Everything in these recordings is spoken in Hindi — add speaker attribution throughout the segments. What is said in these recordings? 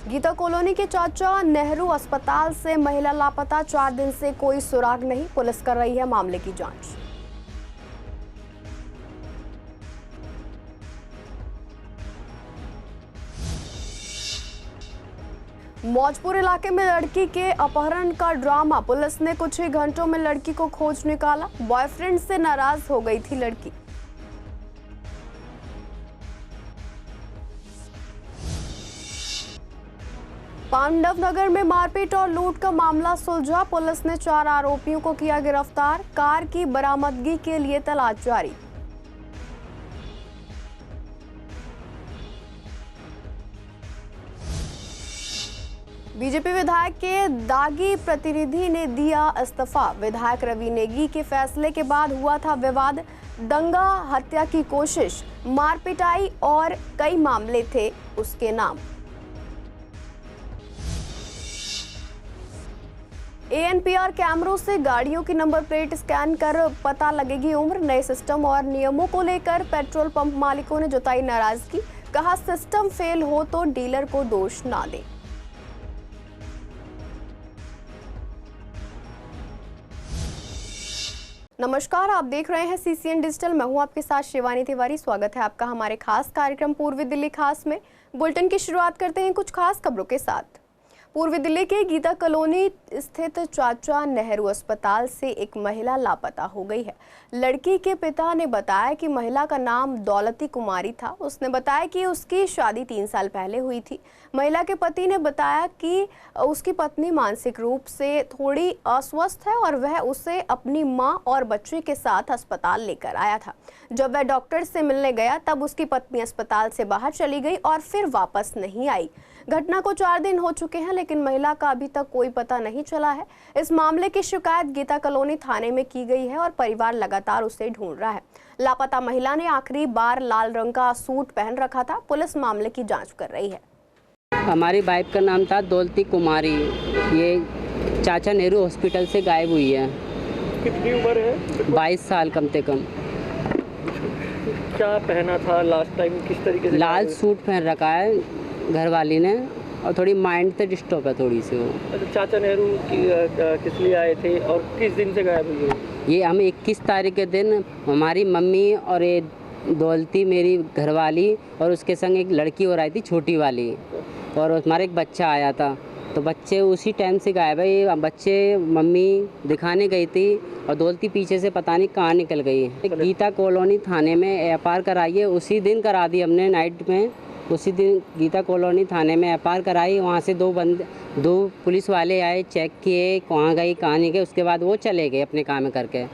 Speaker 1: गीता कॉलोनी के चाचा नेहरू अस्पताल से महिला लापता, 4 दिन से कोई सुराग नहीं। पुलिस कर रही है मामले की जांच। मौजपुर इलाके में लड़की के अपहरण का ड्रामा। पुलिस ने कुछ ही घंटों में लड़की को खोज निकाला। बॉयफ्रेंड से नाराज हो गई थी लड़की। पांडवनगर में मारपीट और लूट का मामला सुलझा। पुलिस ने 4 आरोपियों को किया गिरफ्तार। कार की बरामदगी के लिए तलाश जारी। बीजेपी विधायक के दागी प्रतिनिधि ने दिया इस्तीफा। विधायक रवि नेगी के फैसले के बाद हुआ था विवाद। दंगा, हत्या की कोशिश, मारपिटाई और कई मामले थे उसके नाम। एएनपीआर कैमरों से गाड़ियों की नंबर प्लेट स्कैन कर पता लगेगी उम्र। नए सिस्टम और नियमों को लेकर पेट्रोल पंप मालिकों ने जताई नाराजगी। कहा सिस्टम फेल हो तो डीलर को दोष ना दें। नमस्कार, आप देख रहे हैं सीसीएन डिजिटल। मैं हूं आपके साथ शिवानी तिवारी। स्वागत है आपका हमारे खास कार्यक्रम पूर्वी दिल्ली खास में। बुलेटिन की शुरुआत करते हैं कुछ खास खबरों के साथ। पूर्वी दिल्ली के गीता कॉलोनी स्थित चाचा नेहरू अस्पताल से एक महिला लापता हो गई है। लड़की के पिता ने बताया कि महिला का नाम दौलती कुमारी था। उसने बताया कि उसकी शादी 3 साल पहले हुई थी। महिला के पति ने बताया कि उसकी पत्नी मानसिक रूप से थोड़ी अस्वस्थ है और वह उसे अपनी मां और बच्चे के साथ अस्पताल लेकर आया था। जब वह डॉक्टर से मिलने गया तब उसकी पत्नी अस्पताल से बाहर चली गई और फिर वापस नहीं आई। घटना को 4 दिन हो चुके हैं, लेकिन महिला का अभी तक कोई पता नहीं चला है। इस मामले की शिकायत गीता कॉलोनी थाने में की गई है और परिवार लगातार उसे ढूंढ रहा है। लापता महिला ने आखिरी बार लाल रंग का सूट पहन रखा था। पुलिस मामले की जांच कर रही है।
Speaker 2: हमारी वाइफ का नाम था दौलती कुमारी। ये चाचा नेहरू हॉस्पिटल से गायब हुई है।
Speaker 3: कितनी उम्र है?
Speaker 2: 22 साल कम से कम।
Speaker 3: क्या पहना था लास्ट टाइम, किस तरीके से?
Speaker 2: लाल सूट पहन रखा है घर वाली ने, और थोड़ी माइंड से डिस्टर्ब है थोड़ी सी वो।
Speaker 3: अच्छा, चाचा नेहरू किस लिए आए थे और किस दिन से गायब हुई है?
Speaker 2: ये हम 21 तारीख के दिन हमारी मम्मी और ये दौलती मेरी घरवाली और उसके संग एक लड़की और आई थी छोटी वाली, और हमारा एक बच्चा आया था। तो बच्चे उसी टाइम से गायब है। ये बच्चे मम्मी दिखाने गई थी और दौलती पीछे से पता नहीं कहाँ निकल गई। गीता कॉलोनी थाने में एफआईआर कराई है। उसी दिन करा दी हमने नाइट में। उसी दिन गीता कॉलोनी थाने में एफआईआर कराई। वहाँ से 2 पुलिस वाले आए, चेक किए कहाँ गई कहाँ नहीं गए। उसके बाद वो चले गए अपने काम करके।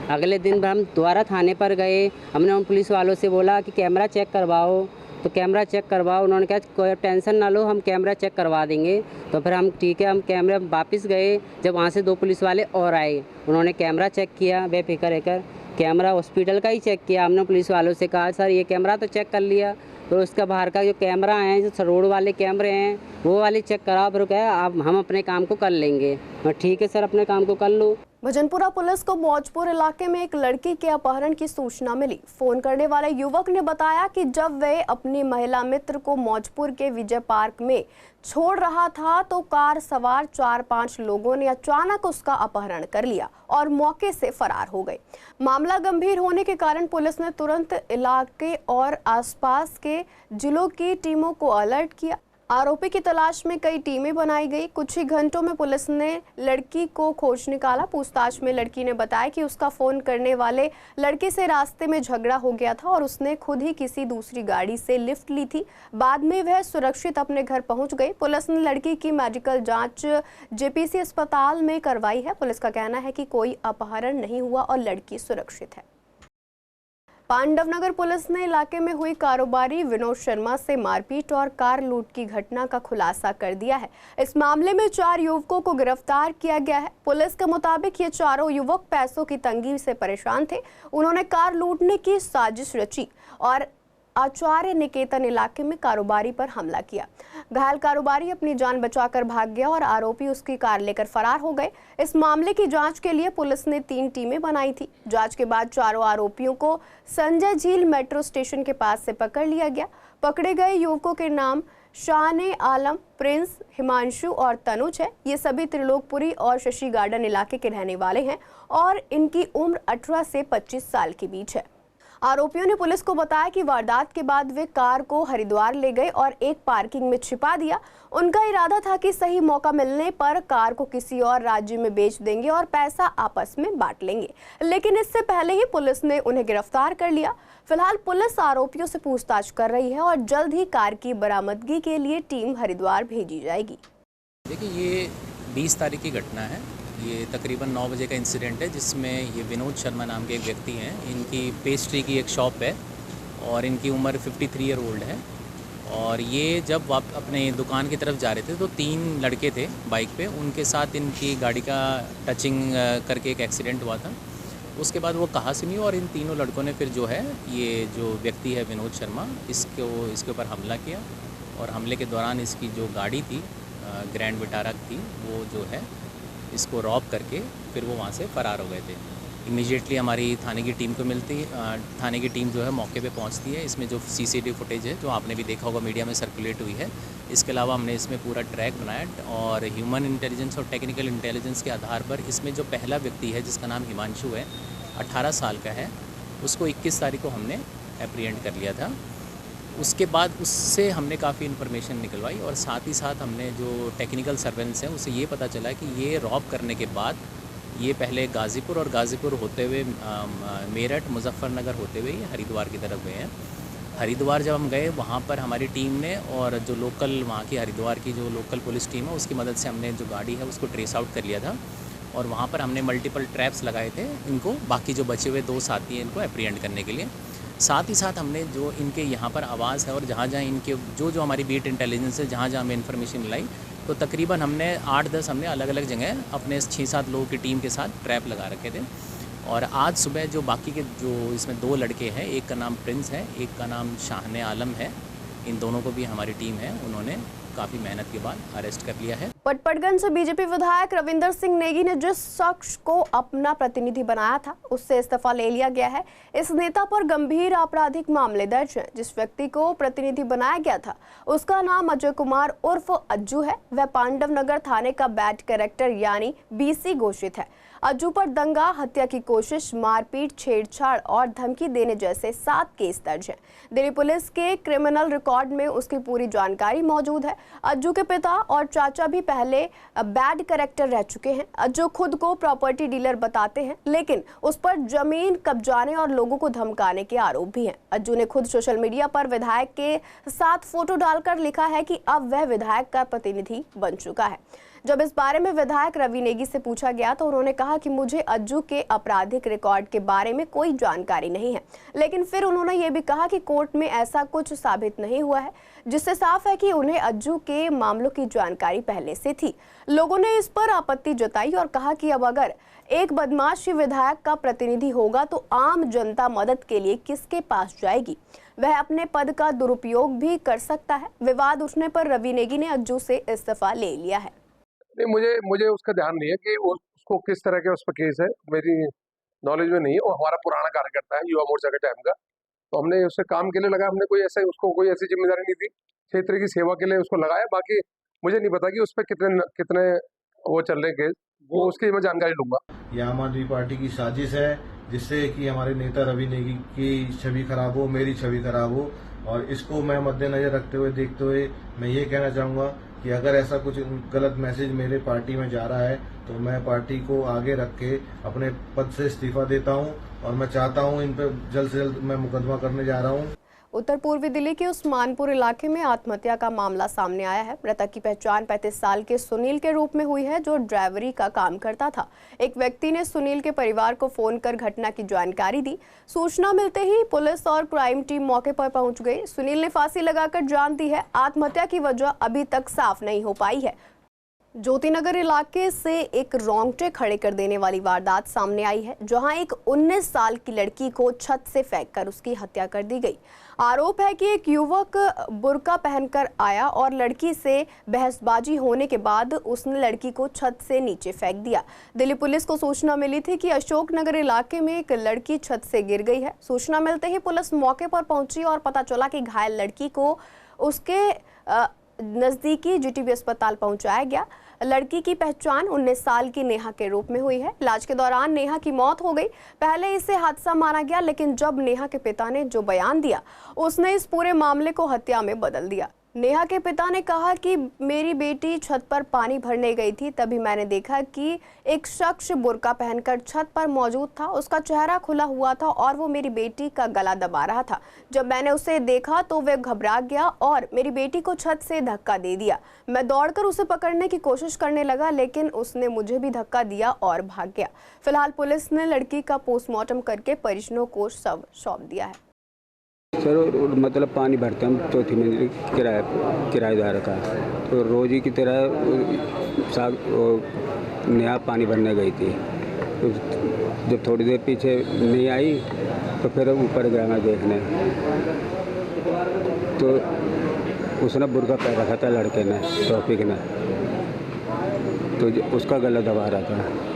Speaker 2: अगले दिन हम दोबारा थाने पर गए। हमने उन पुलिस वालों से बोला कि कैमरा चेक करवाओ, तो कैमरा चेक करवाओ। उन्होंने कहा कोई टेंशन ना लो, हम कैमरा चेक करवा देंगे। तो फिर हम ठीक है, हम कैमरा वापस गए। जब वहाँ से 2 पुलिस वाले और आए, उन्होंने कैमरा चेक किया बेफिक्र रहकर। कैमरा हॉस्पिटल का ही चेक किया। हमने पुलिस वालों से कहा सर ये कैमरा तो चेक कर लिया, तो उसका बाहर का जो कैमरा है, जो रोड वाले कैमरे हैं वो वाले चेक कराओ। फिर क्या आप हम अपने काम को कर लेंगे। ठीक है सर, अपने काम को कर लो।
Speaker 1: भजनपुरा पुलिस को मौजपुर इलाके में एक लड़की के अपहरण की सूचना मिली। फोन करने वाले युवक ने बताया कि जब वे अपनी महिला मित्र को मौजपुर के विजय पार्क में छोड़ रहा था तो कार सवार 4-5 लोगों ने अचानक उसका अपहरण कर लिया और मौके से फरार हो गए। मामला गंभीर होने के कारण पुलिस ने तुरंत इलाके और आसपास के जिलों की टीमों को अलर्ट किया। आरोपी की तलाश में कई टीमें बनाई गई। कुछ ही घंटों में पुलिस ने लड़की को खोज निकाला। पूछताछ में लड़की ने बताया कि उसका फोन करने वाले लड़के से रास्ते में झगड़ा हो गया था और उसने खुद ही किसी दूसरी गाड़ी से लिफ्ट ली थी। बाद में वह सुरक्षित अपने घर पहुंच गई। पुलिस ने लड़की की मेडिकल जांच जेपीसी अस्पताल में करवाई है। पुलिस का कहना है कि कोई अपहरण नहीं हुआ और लड़की सुरक्षित है। पांडवनगर पुलिस ने इलाके में हुई कारोबारी विनोद शर्मा से मारपीट और कार लूट की घटना का खुलासा कर दिया है। इस मामले में 4 युवकों को गिरफ्तार किया गया है। पुलिस के मुताबिक ये चारों युवक पैसों की तंगी से परेशान थे। उन्होंने कार लूटने की साजिश रची और आचार्य निकेतन इलाके में कारोबारी पर हमला किया। घायल कारोबारी अपनी जान बचाकर भाग गया और आरोपी उसकी कार लेकर फरार हो गए। इस मामले की जांच के लिए पुलिस ने 3 टीमें बनाई थी। जांच के बाद चारों आरोपियों को संजय झील मेट्रो स्टेशन के पास से पकड़ लिया गया। पकड़े गए युवकों के नाम शान आलम, प्रिंस, हिमांशु और तनुज है। ये सभी त्रिलोकपुरी और शशि गार्डन इलाके के रहने वाले हैं और इनकी उम्र 18 से 25 साल के बीच है। आरोपियों ने पुलिस को बताया कि वारदात के बाद वे कार को हरिद्वार ले गए और एक पार्किंग में छिपा दिया। उनका इरादा था कि सही मौका मिलने पर कार को किसी और राज्य में बेच देंगे और पैसा आपस में बांट लेंगे, लेकिन इससे पहले ही पुलिस ने उन्हें गिरफ्तार कर लिया। फिलहाल पुलिस आरोपियों से पूछताछ कर रही है और जल्द ही कार की बरामदगी के लिए टीम हरिद्वार भेजी जाएगी।
Speaker 4: देखिए, ये 20 तारीख की घटना है। ये तकरीबन 9 बजे का इंसिडेंट है, जिसमें ये विनोद शर्मा नाम के एक व्यक्ति हैं। इनकी पेस्ट्री की एक शॉप है और इनकी उम्र 53 ईयर ओल्ड है। और ये जब आप अपने दुकान की तरफ जा रहे थे तो 3 लड़के थे बाइक पे, उनके साथ इनकी गाड़ी का टचिंग करके एक एक्सीडेंट हुआ था। उसके बाद वो कहाँ से नहीं, और इन तीनों लड़कों ने फिर जो है, ये जो व्यक्ति है विनोद शर्मा, इसके ऊपर हमला किया। और हमले के दौरान इसकी जो गाड़ी थी, ग्रैंड विटारा थी, वो जो है इसको रॉब करके फिर वो वहाँ से फ़रार हो गए थे। इमीडिएटली हमारी थाने की टीम को थाने की टीम जो है मौके पे पहुँचती है। इसमें जो CCTV फुटेज है, जो आपने भी देखा होगा मीडिया में सर्कुलेट हुई है, इसके अलावा हमने इसमें पूरा ट्रैक बनाया और ह्यूमन इंटेलिजेंस और टेक्निकल इंटेलिजेंस के आधार पर इसमें जो पहला व्यक्ति है, जिसका नाम हिमांशु है, 18 साल का है, उसको 21 तारीख को हमने एप्रीहेंड कर लिया था। उसके बाद उससे हमने काफ़ी इन्फॉर्मेशन निकलवाई और साथ ही साथ हमने जो टेक्निकल सर्वेलेंस है, उससे ये पता चला कि ये रॉब करने के बाद ये पहले गाज़ीपुर और गाज़ीपुर होते हुए मेरठ, मुजफ्फरनगर होते हुए ये हरिद्वार की तरफ गए हैं। हरिद्वार जब हम गए, वहाँ पर हमारी टीम ने और जो लोकल वहाँ की हरिद्वार की जो लोकल पुलिस टीम है, उसकी मदद से हमने जो गाड़ी है उसको ट्रेस आउट कर लिया था। और वहाँ पर हमने मल्टीपल ट्रैप्स लगाए थे इनको, बाकी जो बचे हुए 2 साथी हैं इनको एप्रीहेंड करने के लिए। साथ ही साथ हमने जो इनके यहाँ पर आवाज़ है और जहाँ जहाँ इनके जो हमारी बीट इंटेलिजेंस है, जहाँ जहाँ हमें इन्फॉर्मेशन मिलाई, तो तकरीबन हमने 8-10 हमने अलग अलग जगह अपने 6-7 लोगों की टीम के साथ ट्रैप लगा रखे थे। और आज सुबह जो बाकी के जो इसमें 2 लड़के हैं, एक का नाम प्रिंस है, एक का नाम शान आलम है, इन दोनों को भी हमारी टीम है, उन्होंने काफ़ी मेहनत के बाद अरेस्ट कर लिया है।
Speaker 1: पटपटगंज से बीजेपी विधायक रविंदर सिंह नेगी ने जिस शख्स को अपना प्रतिनिधि बनाया था, उससे इस्तीफा ले लिया गया है। इस नेता पर गंभीर आपराधिक मामले दर्ज हैं। जिस व्यक्ति को प्रतिनिधि बनाया गया था, उसका नाम अजय कुमार उर्फ अज्जू है। वह पांडव नगर थाने का बैड कैरेक्टर यानी BC घोषित है। अज्जू पर दंगा, हत्या की कोशिश, मारपीट, छेड़छाड़ और धमकी देने जैसे 7 केस दर्ज हैं। दिल्ली पुलिस के क्रिमिनल रिकॉर्ड में उसकी पूरी जानकारी मौजूद है। अज्जू के पिता और चाचा भी पहले बैड कैरेक्टर रह चुके हैं। अज्जू खुद को प्रॉपर्टी डीलर बताते हैं, लेकिन उस पर जमीन कब्जाने और लोगों को धमकाने के आरोप भी हैं। अज्जू ने खुद सोशल मीडिया पर विधायक के साथ फोटो डालकर लिखा है कि अब वह विधायक का प्रतिनिधि बन चुका है। जब इस बारे में विधायक रवि नेगी से पूछा गया तो उन्होंने कहा कि मुझे अज्जू के आपराधिक रिकॉर्ड के बारे में कोई जानकारी नहीं है, लेकिन फिर उन्होंने ये भी कहा कि कोर्ट में ऐसा कुछ साबित नहीं हुआ है, जिससे साफ है कि उन्हें अज्जू के मामलों की जानकारी पहले से थी। लोगों ने इस पर आपत्ति जताई और कहा कि अब अगर एक बदमाश विधायक का प्रतिनिधि होगा तो आम जनता मदद के लिए किसके पास जाएगी? वह अपने पद का दुरुपयोग भी कर सकता है। विवाद उठने पर रवि नेगी ने अज्जू से इस्तीफा ले लिया है।
Speaker 5: नहीं, मुझे उसका ध्यान नहीं है कि उसको किस तरह के उस पर केस है, मेरी नॉलेज में नहीं है। वो हमारा पुराना कार्यकर्ता है, युवा मोर्चा के टाइम का, तो हमने उससे काम के लिए लगाया। हमने उसको कोई ऐसी जिम्मेदारी नहीं दी, क्षेत्र की सेवा के लिए उसको लगाया। बाकी मुझे नहीं पता कि उस पर कितने वो चल रहे केस, वो उसकी मैं जानकारी लूंगा।
Speaker 6: ये आम आदमी पार्टी की साजिश है, जिससे कि हमारे नेता रवि नेगी की छवि खराब हो, मेरी छवि खराब हो। और इसको मैं मद्देनजर रखते हुए, देखते हुए मैं ये कहना चाहूँगा कि अगर ऐसा कुछ गलत मैसेज मेरे पार्टी में जा रहा है तो मैं पार्टी को आगे रख के अपने पद से इस्तीफा देता हूं। और मैं चाहता हूं इन पर जल्द से जल्द मैं मुकदमा करने जा रहा हूं।
Speaker 1: उत्तर पूर्वी दिल्ली के उस्मानपुर इलाके में आत्महत्या का मामला सामने आया है। मृतक की पहचान 35 साल के सुनील के रूप में हुई है, जो ड्राइवरी का काम करता था। एक व्यक्ति ने सुनील के परिवार को फोन कर घटना की जानकारी दी। सूचना मिलते ही पुलिस और क्राइम टीम मौके पर पहुंच गई। सुनील ने फांसी लगाकर जान दी है। आत्महत्या की वजह अभी तक साफ नहीं हो पाई है। ज्योतिनगर इलाके से एक रोंगटे खड़े कर देने वाली वारदात सामने आई है, जहां एक 19 साल की लड़की को छत से फेंककर उसकी हत्या कर दी गई। आरोप है कि एक युवक बुर्का पहनकर आया और लड़की से बहसबाजी होने के बाद उसने लड़की को छत से नीचे फेंक दिया। दिल्ली पुलिस को सूचना मिली थी कि अशोकनगर इलाके में एक लड़की छत से गिर गई है। सूचना मिलते ही पुलिस मौके पर पहुंची और पता चला कि घायल लड़की को उसके नजदीकी जीटीबी अस्पताल पहुंचाया गया। लड़की की पहचान 19 साल की नेहा के रूप में हुई है। इलाज के दौरान नेहा की मौत हो गई। पहले इसे हादसा माना गया, लेकिन जब नेहा के पिता ने जो बयान दिया उसने इस पूरे मामले को हत्या में बदल दिया। नेहा के पिता ने कहा कि मेरी बेटी छत पर पानी भरने गई थी, तभी मैंने देखा कि एक शख्स बुर्का पहनकर छत पर मौजूद था। उसका चेहरा खुला हुआ था और वो मेरी बेटी का गला दबा रहा था। जब मैंने उसे देखा तो वह घबरा गया और मेरी बेटी को छत से धक्का दे दिया। मैं दौड़कर उसे पकड़ने की कोशिश करने लगा, लेकिन उसने मुझे भी धक्का दिया और भाग गया। फिलहाल पुलिस ने लड़की का पोस्टमार्टम करके परिजनों को शव सौंप दिया है।
Speaker 7: सर मतलब पानी भरते हम चौथी मंजिल किराएदार का, तो रोज ही की तरह नेहा पानी भरने गई थी। तो जब थोड़ी देर पीछे नहीं आई तो फिर ऊपर गया मैं देखने, तो उसने बुर्का पहन रखा था लड़के ने, टॉपिक ने, तो उसका गला दबा रहा था।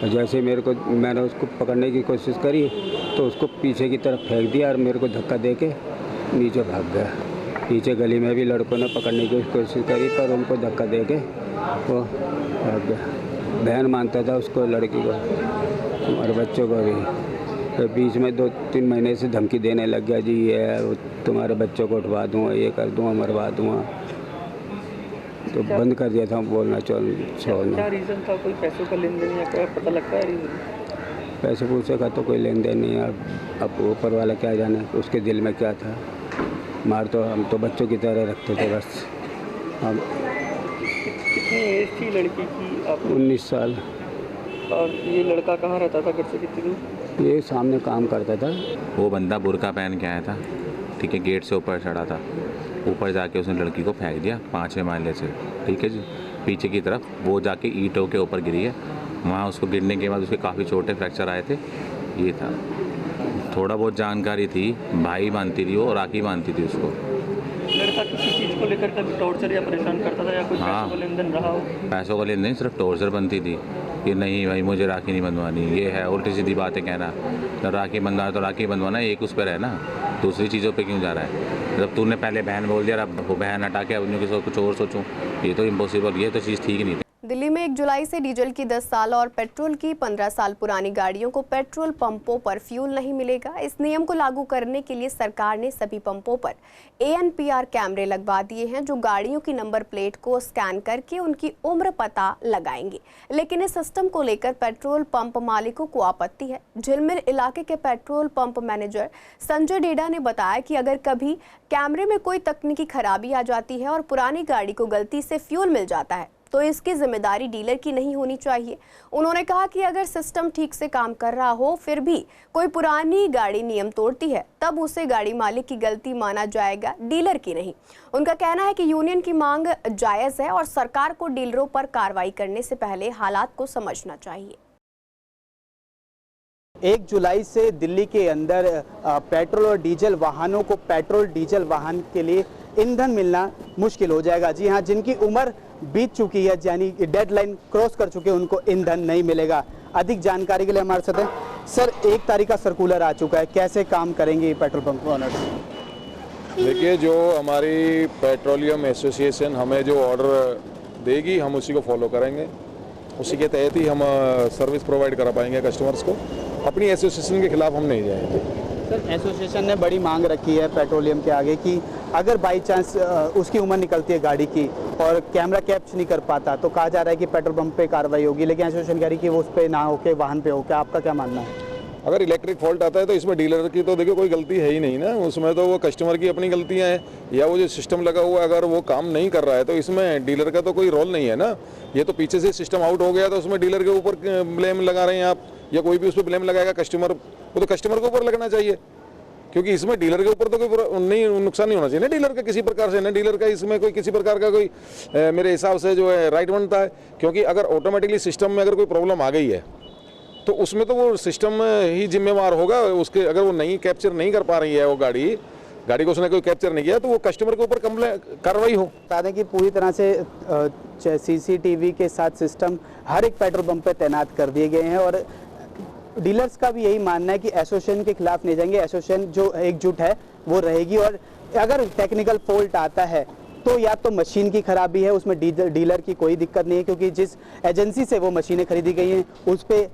Speaker 7: जैसे मैंने उसको पकड़ने की कोशिश करी तो उसको पीछे की तरफ फेंक दिया और मेरे को धक्का देके नीचे भाग गया। नीचे गली में भी लड़कों ने पकड़ने की कोशिश करी पर उनको धक्का देके वो भाग गया। बहन मानता था उसको, लड़की को, हमारे बच्चों को भी। तो बीच में 2-3 महीने से धमकी देने लग गया, जी ये तुम्हारे बच्चों को उठवा दूँगा, ये कर दूँगा, मरवा दूँगा। तो बंद कर दिया था बोलना छोड़ना।
Speaker 3: क्या रीज़न था? कोई पैसों का लेन देन या क्या पता लगता है रीज़न?
Speaker 7: पैसे पूछे का तो कोई लेन देन नहीं है। अब ऊपर वाला क्या जाने उसके दिल में क्या था। मार तो हम तो बच्चों की तरह रखते थे बस। हम
Speaker 3: कितनी एज थी लड़की की? आप
Speaker 7: 19 साल।
Speaker 3: और ये लड़का कहाँ रहता था? घर से कितनी दूर?
Speaker 7: ये सामने काम करता था।
Speaker 8: वो बंदा बुर्का पहन के आया था, ठीक है, गेट से ऊपर चढ़ा था। ऊपर जाके उसने लड़की को फेंक दिया 5वें माले से, ठीक है जी। पीछे की तरफ वो जाके ईंटों के ऊपर गिरी है। वहाँ उसको गिरने के बाद उसके काफ़ी छोटे फ्रैक्चर आए थे। ये था, थोड़ा बहुत जानकारी थी। भाई बांधती थी वो, राखी बांधती थी उसको।
Speaker 3: लड़का किसी चीज़ को लेकर कभी टॉर्चर या परेशान करता था या कोई पैसों का लेन देन रहा हो?
Speaker 8: पैसों का लेन देन सिर्फ टॉर्चर बनती थी कि नहीं भाई मुझे राखी नहीं बंधवानी। ये है उल्टी सीधी बातें कहना। जब राखी बंधवा तो राखी बंधवाना, एक उस पर है ना, दूसरी चीज़ों पे क्यों जा रहा है? जब तूने पहले बहन बोल दिया, अब वो बहन हटा के अब किसी कुछ और सोचूं, ये तो इम्पॉसिबल, ये तो चीज़ ठीक नहीं थी।
Speaker 1: दिल्ली में 1 जुलाई से डीजल की 10 साल और पेट्रोल की 15 साल पुरानी गाड़ियों को पेट्रोल पंपों पर फ्यूल नहीं मिलेगा। इस नियम को लागू करने के लिए सरकार ने सभी पंपों पर ANPR कैमरे लगवा दिए हैं, जो गाड़ियों की नंबर प्लेट को स्कैन करके उनकी उम्र पता लगाएंगे। लेकिन इस सिस्टम को लेकर पेट्रोल पंप मालिकों को आपत्ति है। झिलमिल इलाके के पेट्रोल पंप मैनेजर संजय डेडा ने बताया कि अगर कभी कैमरे में कोई तकनीकी खराबी आ जाती है और पुरानी गाड़ी को गलती से फ्यूल मिल जाता है तो इसकी जिम्मेदारी डीलर की नहीं होनी चाहिए। उन्होंने कहा कि अगर सिस्टम ठीक से काम कर रहा हो फिर भी कोई पुरानी गाड़ी नियम तोड़ती है तब उसे गाड़ी मालिक की गलती माना जाएगा, डीलर की नहीं। उनका कहना है कि यूनियन की मांग जायज़ है और सरकार को डीलरों पर कार्रवाई करने से पहले हालात को समझना चाहिए।
Speaker 9: 1 जुलाई से दिल्ली के अंदर पेट्रोल और डीजल वाहनों को पेट्रोल डीजल वाहन के लिए ईंधन मिलना मुश्किल हो जाएगा। जी हाँ, जिनकी उम्र बीत चुकी है, यानी डेडलाइन क्रॉस कर चुके हैं, उनको ईंधन नहीं मिलेगा। अधिक जानकारी के लिए हमारे साथ है सर, 1 तारीख का सर्कुलर आ चुका है, कैसे काम करेंगे पेट्रोल पंप ओनर्स?
Speaker 10: देखिए, जो हमारी पेट्रोलियम एसोसिएशन हमें जो ऑर्डर देगी हम उसी को फॉलो करेंगे। उसी के तहत ही हम सर्विस प्रोवाइड करा पाएंगे कस्टमर्स को। अपनी एसोसिएशन के खिलाफ हम नहीं जाएंगे।
Speaker 9: सर, एसोसिएशन ने बड़ी मांग रखी है पेट्रोलियम के आगे कि अगर बाई चांस उसकी उम्र निकलती है गाड़ी की और कैमरा कैप्च नहीं कर पाता तो कहा जा रहा है कि पेट्रोल पंप पे कार्रवाई होगी, लेकिन एसोसिएशन कह रही है कि वो उस पर ना होके वाहन पे हो। क्या आपका क्या मानना है?
Speaker 10: अगर इलेक्ट्रिक फॉल्ट आता है तो इसमें डीलर की तो देखिए कोई गलती है ही नहीं ना, उसमें तो वो कस्टमर की अपनी गलतियां हैं या वो जो सिस्टम लगा हुआ है अगर वो काम नहीं कर रहा है तो इसमें डीलर का तो कोई रोल नहीं है ना। ये तो पीछे से सिस्टम आउट हो गया तो उसमें डीलर के ऊपर ब्लेम लगा रहे हैं आप, या कोई भी उस पर ब्लेम लगाएगा कस्टमर, वो तो कस्टमर के ऊपर लगना चाहिए, क्योंकि इसमें डीलर के ऊपर तो कोई नहीं नुकसान नहीं होना चाहिए ना डीलर का किसी प्रकार से ना। डीलर का इसमें कोई किसी प्रकार का कोई मेरे हिसाब से जो है राइट बनता है, क्योंकि अगर ऑटोमेटिकली सिस्टम में अगर कोई प्रॉब्लम आ गई है तो उसमें तो वो सिस्टम ही जिम्मेवार होगा उसके। अगर वो नहीं कैप्चर नहीं कर पा रही है वो गाड़ी को उसने कोई कैप्चर नहीं किया तो वो कस्टमर के ऊपर कार्रवाई हो।
Speaker 9: बता दें कि पूरी तरह से CCTV के साथ सिस्टम हर एक पेट्रोल पंप पे तैनात कर दिए गए हैं और डीलर्स का भी यही मानना है कि एसोसिएशन के खिलाफ नहीं जाएंगे। एसोसिएशन जो एकजुट है वो रहेगी और अगर टेक्निकल फॉल्ट आता है तो या तो मशीन की खराबी है, उसमें डीलर की कोई दिक्कत नहीं है, क्योंकि जिस एजेंसी से वो मशीनें खरीदी गई हैं उस पर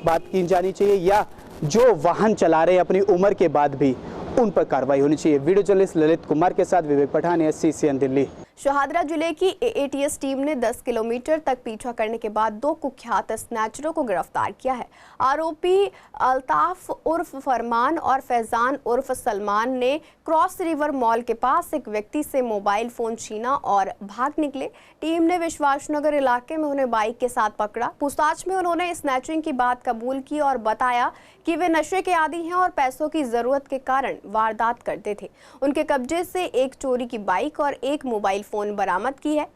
Speaker 9: बात की जानी चाहिए, या जो वाहन चला रहे हैं अपनी उम्र के बाद भी उन पर कार्रवाई होनी चाहिए। वीडियो जर्नलिस्ट ललित कुमार के साथ विवेक पठान, SCCN दिल्ली।
Speaker 1: शहादरा जिले की AATS टीम ने 10 किलोमीटर तक पीछा करने के बाद 2 कुख्यात स्नैचरों को गिरफ्तार किया है। आरोपी अल्ताफ उर्फ फरमान और फैजान उर्फ सलमान ने क्रॉस रिवर मॉल के पास एक व्यक्ति से मोबाइल फोन छीना और भाग निकले। टीम ने विश्वासनगर इलाके में उन्हें बाइक के साथ पकड़ा। पूछताछ में उन्होंने स्नैचिंग की बात कबूल की और बताया कि वे नशे के आदी हैं और पैसों की जरूरत के कारण वारदात करते थे। उनके कब्जे से एक चोरी की बाइक और एक मोबाइल फोन बरामद की है।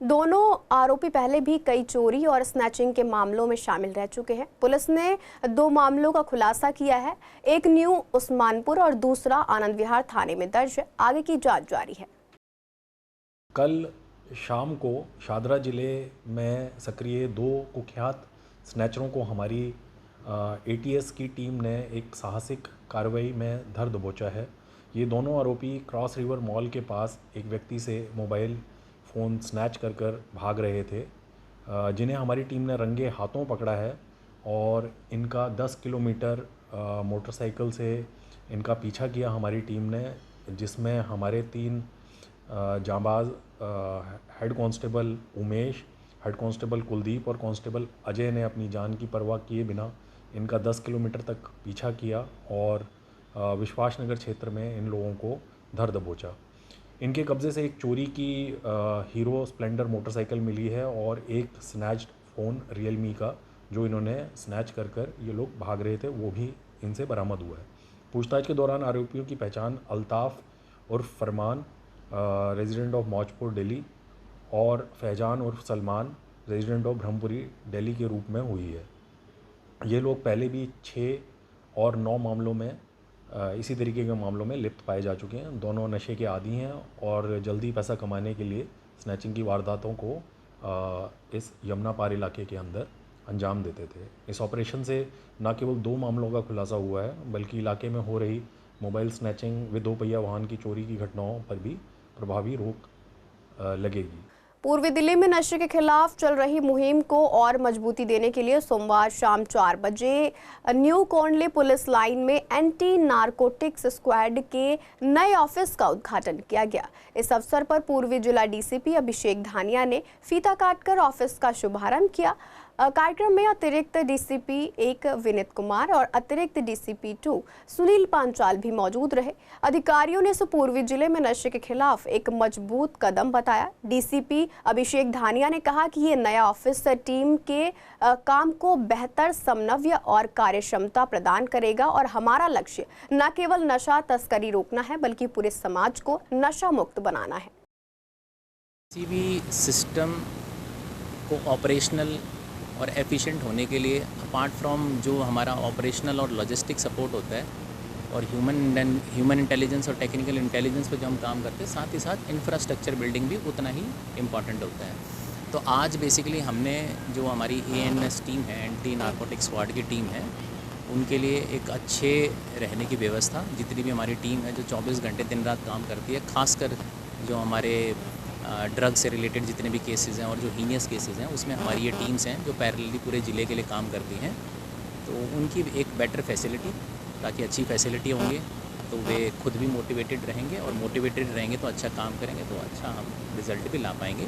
Speaker 1: दोनों आरोपी पहले भी कई चोरी और स्नैचिंग के मामलों में शामिल रह चुके हैं। पुलिस ने 2 मामलों का खुलासा किया है, एक न्यू उस्मानपुर और दूसरा आनंद विहार थाने में दर्ज है। आगे की जांच जारी है।
Speaker 11: कल शाम को शहादरा जिले में सक्रिय 2 कुख्यात स्नैचरों को हमारी ATS की टीम ने एक साहसिक कार्रवाई में धर दबोचा है। ये दोनों आरोपी क्रॉस रिवर मॉल के पास एक व्यक्ति से मोबाइल फ़ोन स्नैच कर भाग रहे थे, जिन्हें हमारी टीम ने रंगे हाथों पकड़ा है और इनका 10 किलोमीटर मोटरसाइकिल से इनका पीछा किया हमारी टीम ने, जिसमें हमारे 3 जांबाज head constable Umesh, head constable Kuldeep और कांस्टेबल अजय ने अपनी जान की परवाह किए बिना इनका 10 किलोमीटर तक पीछा किया और विश्वासनगर क्षेत्र में इन लोगों को धर दबोचा। इनके कब्ज़े से एक चोरी की हीरो स्प्लेंडर मोटरसाइकिल मिली है और एक स्नैच्ड फ़ोन रियलमी का, जो इन्होंने स्नैच कर ये लोग भाग रहे थे, वो भी इनसे बरामद हुआ है। पूछताछ के दौरान आरोपियों की पहचान अल्ताफ़ उर्फ फरमान रेजिडेंट ऑफ मौजपुर दिल्ली और फैजान उर्फ सलमान रेजिडेंट ऑफ ब्रह्मपुरी दिल्ली के रूप में हुई है। ये लोग पहले भी 6 और 9 मामलों में इसी तरीके के मामलों में लिप्त पाए जा चुके हैं। दोनों नशे के आदी हैं और जल्दी पैसा कमाने के लिए स्नैचिंग की वारदातों को इस यमुना पार इलाके के अंदर अंजाम देते थे। इस ऑपरेशन से न केवल 2 मामलों का खुलासा हुआ है, बल्कि इलाके में हो रही मोबाइल स्नैचिंग व 2 पहिया वाहन की चोरी की घटनाओं पर भी प्रभावी रोक लगेगी।
Speaker 1: पूर्वी दिल्ली में नशे के खिलाफ चल रही मुहिम को और मजबूती देने के लिए सोमवार शाम 4 बजे न्यू कोंडली पुलिस लाइन में एंटी नारकोटिक्स स्क्वाड के नए ऑफिस का उद्घाटन किया गया। इस अवसर पर पूर्वी जिला DCP अभिषेक धानिया ने फीता काटकर ऑफिस का शुभारंभ किया। कार्यक्रम में अतिरिक्त DCP 1 विनीत कुमार और अतिरिक्त DCP 2 सुनील पांचाल भी मौजूद रहे। अधिकारियों ने इसे पूर्वी जिले में नशे के खिलाफ एक मजबूत कदम बताया। DCP अभिषेक धानिया ने कहा कि ये नया ऑफिस टीम के काम को बेहतर समन्वय और कार्यक्षमता प्रदान करेगा और हमारा लक्ष्य न केवल नशा तस्करी रोकना है, बल्कि पूरे समाज को नशा मुक्त बनाना है।
Speaker 4: किसी भी सिस्टम को ऑपरेशनल और एफिशिएंट होने के लिए अपार्ट फ्रॉम जो हमारा ऑपरेशनल और लॉजिस्टिक सपोर्ट होता है और ह्यूमन इंटेलिजेंस और टेक्निकल इंटेलिजेंस पे जो हम काम करते हैं, साथ ही साथ इंफ्रास्ट्रक्चर बिल्डिंग भी उतना ही इम्पॉर्टेंट होता है। तो आज बेसिकली हमने जो हमारी ANS टीम है, एंटी नारकोटिक स्क्वाड की टीम है, उनके लिए एक अच्छे रहने की व्यवस्था, जितनी भी हमारी टीम है जो 24 घंटे दिन रात काम करती है, खासकर जो हमारे ड्रग से रिलेटेड जितने भी केसेस हैं और जो हीनियस केसेस हैं, उसमें हमारी ये टीम्स हैं जो पैरेलली पूरे ज़िले के लिए काम करती हैं। तो उनकी एक बेटर फैसिलिटी, ताकि अच्छी फैसिलिटी होंगी तो वे खुद भी मोटिवेटेड रहेंगे और मोटिवेटेड रहेंगे तो अच्छा काम करेंगे तो अच्छा हम रिजल्ट भी ला पाएंगे।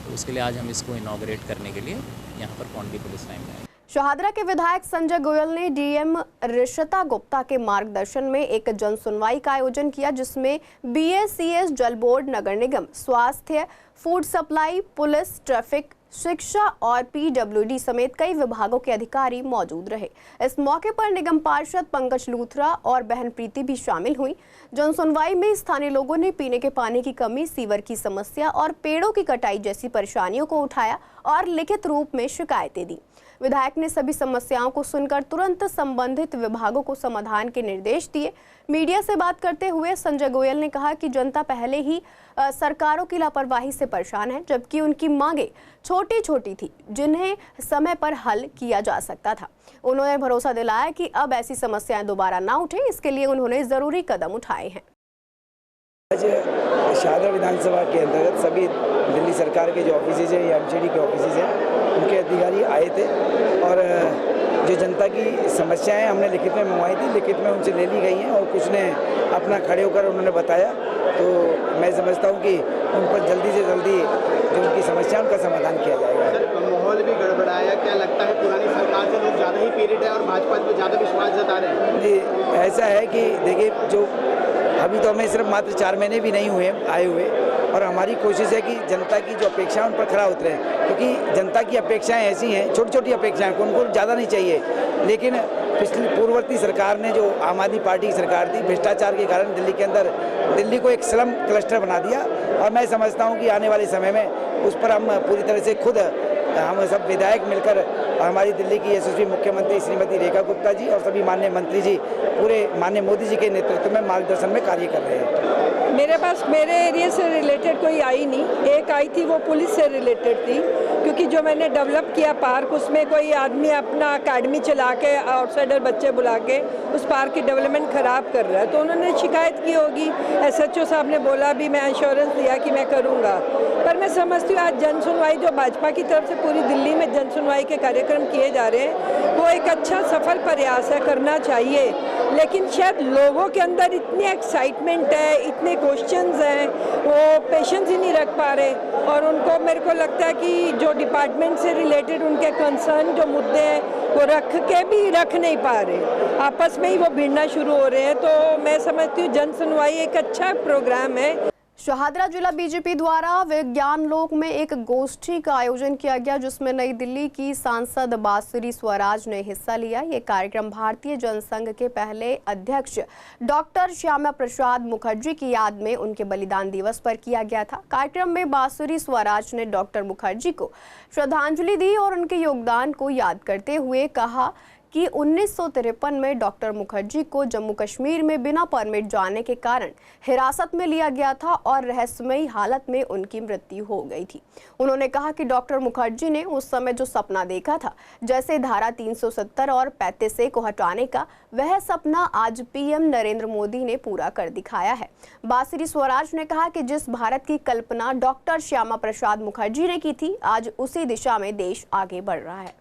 Speaker 4: तो उसके लिए आज हम इसको इनॉग्रेट करने के लिए यहाँ पर कोंडली पुलिस लाइन में आए।
Speaker 1: शहादरा के विधायक संजय गोयल ने DM ऋषिता गुप्ता के मार्गदर्शन में एक जन सुनवाई का आयोजन किया, जिसमें BACS, जल बोर्ड, नगर निगम, स्वास्थ्य, फूड सप्लाई, पुलिस, ट्रैफिक, शिक्षा और PWD समेत कई विभागों के अधिकारी मौजूद रहे। इस मौके पर निगम पार्षद पंकज लूथरा और बहन प्रीति भी शामिल हुई। जन सुनवाई में स्थानीय लोगों ने पीने के पानी की कमी, सीवर की समस्या और पेड़ों की कटाई जैसी परेशानियों को उठाया और लिखित रूप में शिकायतें दी। विधायक ने सभी समस्याओं को सुनकर तुरंत संबंधित विभागों को समाधान के निर्देश दिए। मीडिया से बात करते हुए संजय गोयल ने कहा कि जनता पहले ही सरकारों की लापरवाही से परेशान है, जबकि उनकी मांगे छोटी छोटी थी जिन्हें समय पर हल किया जा सकता था। उन्होंने भरोसा दिलाया कि अब ऐसी समस्याएं दोबारा ना उठे, इसके लिए उन्होंने जरूरी कदम उठाए हैं।
Speaker 12: आज शाहदरा विधानसभा के अंतर्गत सभी दिल्ली सरकार के जो ऑफिसेज हैं या एमसीडी के ऑफिसेज हैं उनके अधिकारी आए थे और जो जनता की समस्याएं हमने लिखित में मंगवाई थी, लिखित में उनसे ले ली गई हैं और कुछ ने अपना खड़े होकर उन्होंने बताया। तो मैं समझता हूं कि उन पर जल्दी से जल्दी जो उनकी समस्या उनका समाधान किया जाएगा।
Speaker 9: सर, माहौल भी गड़बड़ाया, क्या लगता है पुरानी सरकार से लोग ज़्यादा ही पीड़ित है और भाजपा पर ज़्यादा विश्वास जता रहे हैं?
Speaker 12: जी, ऐसा है कि देखिए, जो अभी तो हमें सिर्फ मात्र 4 महीने भी नहीं हुए आए हुए और हमारी कोशिश है कि जनता की जो अपेक्षाएं उन पर खरा उतरे, क्योंकि जनता की अपेक्षाएं ऐसी हैं, छोटी छोटी अपेक्षाएं, उनको ज़्यादा नहीं चाहिए। लेकिन पिछली पूर्ववर्ती सरकार ने, जो आम आदमी पार्टी की सरकार थी, भ्रष्टाचार के कारण दिल्ली के अंदर दिल्ली को एक स्लम क्लस्टर बना दिया और मैं समझता हूँ कि आने वाले समय में उस पर हम पूरी तरह से खुद हम सब विधायक मिलकर हमारी दिल्ली की यशस्वी मुख्यमंत्री श्रीमती रेखा गुप्ता जी और सभी माननीय मंत्री जी पूरे माननीय मोदी जी के नेतृत्व में मार्गदर्शन में कार्य कर रहे हैं।
Speaker 13: मेरे पास मेरे एरिया से रिलेटेड कोई आई नहीं, एक आई थी वो पुलिस से रिलेटेड थी, क्योंकि जो मैंने डेवलप किया पार्क उसमें कोई आदमी अपना अकेडमी चला के आउटसाइडर बच्चे बुला के उस पार्क की डेवलपमेंट ख़राब कर रहा है, तो उन्होंने शिकायत की होगी। SHO साहब ने बोला भी, मैं एश्योरेंस दिया कि मैं करूँगा। पर मैं समझती हूँ आज जन सुनवाई जो भाजपा की तरफ से पूरी दिल्ली में जन सुनवाई के कार्यक्रम किए जा रहे हैं वो एक अच्छा सफल प्रयास है, करना चाहिए। लेकिन शायद लोगों के अंदर इतनी एक्साइटमेंट है, इतने क्वेश्चंस हैं, वो पेशेंस ही नहीं रख पा रहे और उनको, मेरे को लगता है कि जो डिपार्टमेंट से रिलेटेड उनके कंसर्न जो मुद्दे हैं वो रख नहीं पा रहे, आपस में ही वो भिड़ना शुरू हो रहे हैं। तो मैं समझती हूँ जन सुनवाई एक अच्छा प्रोग्राम है।
Speaker 1: शाहदरा जिला बीजेपी द्वारा विज्ञान लोक में एक गोष्ठी का आयोजन किया गया, जिसमें नई दिल्ली की सांसद बांसुरी स्वराज ने हिस्सा लिया। ये कार्यक्रम भारतीय जनसंघ के पहले अध्यक्ष डॉक्टर श्यामा प्रसाद मुखर्जी की याद में उनके बलिदान दिवस पर किया गया था। कार्यक्रम में बांसुरी स्वराज ने डॉक्टर मुखर्जी को श्रद्धांजलि दी और उनके योगदान को याद करते हुए कहा कि 1953 में डॉक्टर मुखर्जी को जम्मू कश्मीर में बिना परमिट जाने के कारण हिरासत में लिया गया था और रहस्यमयी हालत में उनकी मृत्यु हो गई थी। उन्होंने कहा कि डॉक्टर मुखर्जी ने उस समय जो सपना देखा था, जैसे धारा 370 और 35A को हटाने का, वह सपना आज PM नरेंद्र मोदी ने पूरा कर दिखाया है। बांसुरी स्वराज ने कहा कि जिस भारत की कल्पना डॉक्टर श्यामा प्रसाद मुखर्जी ने की थी, आज उसी दिशा में देश आगे बढ़ रहा है।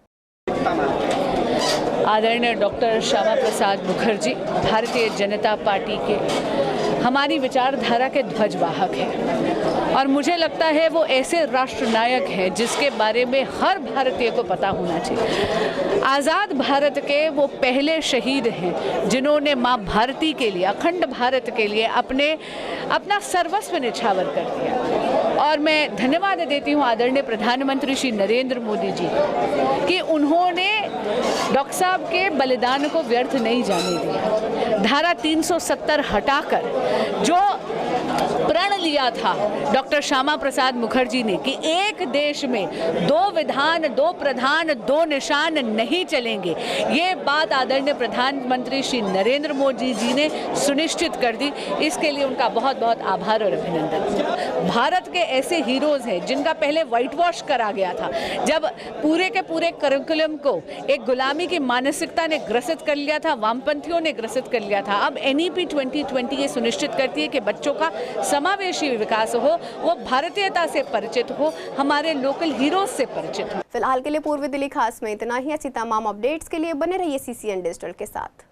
Speaker 14: आदरणीय डॉक्टर श्यामा प्रसाद मुखर्जी भारतीय जनता पार्टी के हमारी विचारधारा के ध्वजवाहक हैं और मुझे लगता है वो ऐसे राष्ट्र नायक हैं जिसके बारे में हर भारतीय को पता होना चाहिए। आज़ाद भारत के वो पहले शहीद हैं जिन्होंने माँ भारती के लिए, अखंड भारत के लिए अपना सर्वस्व निछावर कर दिया और मैं धन्यवाद देती हूँ आदरणीय प्रधानमंत्री श्री नरेंद्र मोदी जी कि उन्होंने डॉक्टर साहब के बलिदान को व्यर्थ नहीं जाने दिया। धारा 370 हटाकर जो प्रण लिया था डॉक्टर श्यामा प्रसाद मुखर्जी ने कि एक देश में 2 विधान, 2 प्रधान, 2 निशान नहीं चलेंगे, ये बात आदरणीय प्रधानमंत्री श्री नरेंद्र मोदी जी ने सुनिश्चित कर दी। इसके लिए उनका बहुत बहुत आभार और अभिनंदन। भारत के ऐसे हीरोज़ हैं जिनका पहले वाइट वॉश करा गया था, जब पूरे के पूरे करिकुलम को एक गुलामी की मानसिकता ने ग्रसित कर लिया था, वामपंथियों ने ग्रसित कर लिया था। अब NEP 2020 ये सुनिश्चित करती है कि बच्चों का समावेशी विकास हो, वो भारतीयता से परिचित हो, हमारे लोकल हीरोज से परिचित हो।
Speaker 1: फिलहाल के लिए पूर्वी दिल्ली खास में इतना ही। ऐसी तमाम अपडेट्स के लिए बने रहिए CCN डिजिटल के साथ।